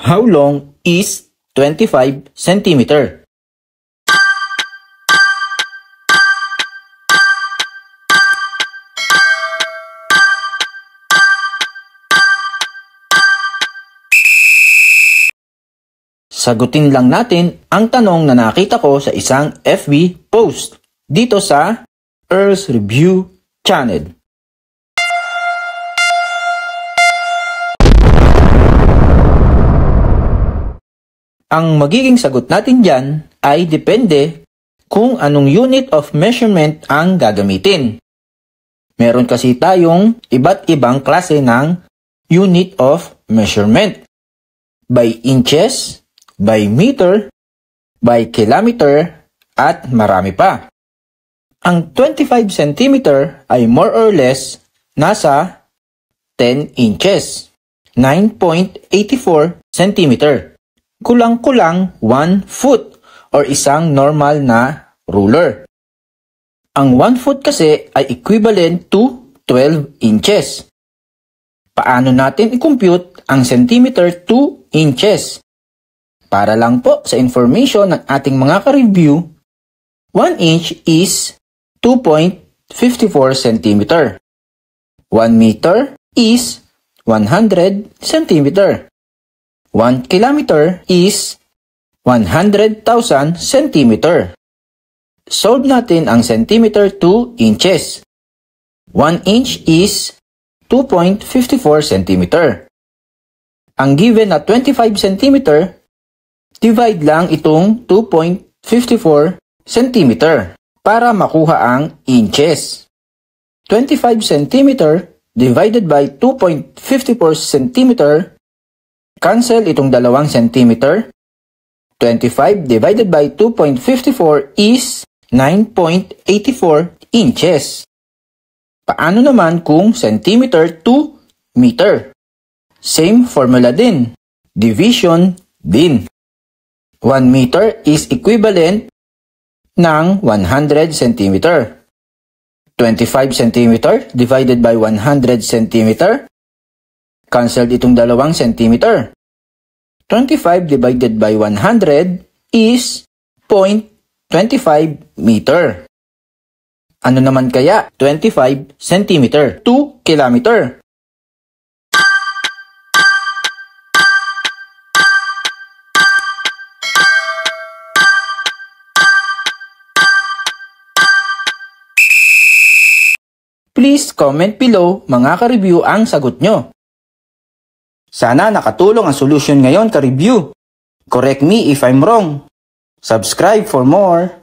How long is 25 centimeter? Sagutin lang natin ang tanong na nakita ko sa isang FB post dito sa Earl's Review Channel. Ang magiging sagot natin dyan ay depende kung anong unit of measurement ang gagamitin. Meron kasi tayong iba't ibang klase ng unit of measurement. By inches, by meter, by kilometer, at marami pa. Ang 25 cm ay more or less nasa 10 inches, 9.84 cm. Kulang-kulang 1 foot or isang normal na ruler. Ang 1 foot kasi ay equivalent to 12 inches. Paano natin i-compute ang centimeter to inches? Para lang po sa information ng ating mga ka-review, 1 inch is 2.54 cm. 1 meter is 100 cm. 1 kilometer is 100,000 cm. Solve natin ang centimeter to inches. 1 inch is 2.54 cm. Ang given na 25 cm, divide lang itong 2.54 cm para makuha ang inches. 25 cm divided by 2.54 cm, cancel itong 2 cm. 25 divided by 2.54 is 9.84 inches. Paano naman kung centimeter to meter? Same formula din. Division din. 1 meter is equivalent ng 100 cm. 25 cm divided by 100 cm. Cancel itong 2 cm. 25 divided by 100 is 0.25 meter. Ano naman kaya 25 cm to kilometer? Please comment below mga ka-review ang sagot nyo. Sana nakatulong ang solution ngayon ka-review. Correct me if I'm wrong. Subscribe for more.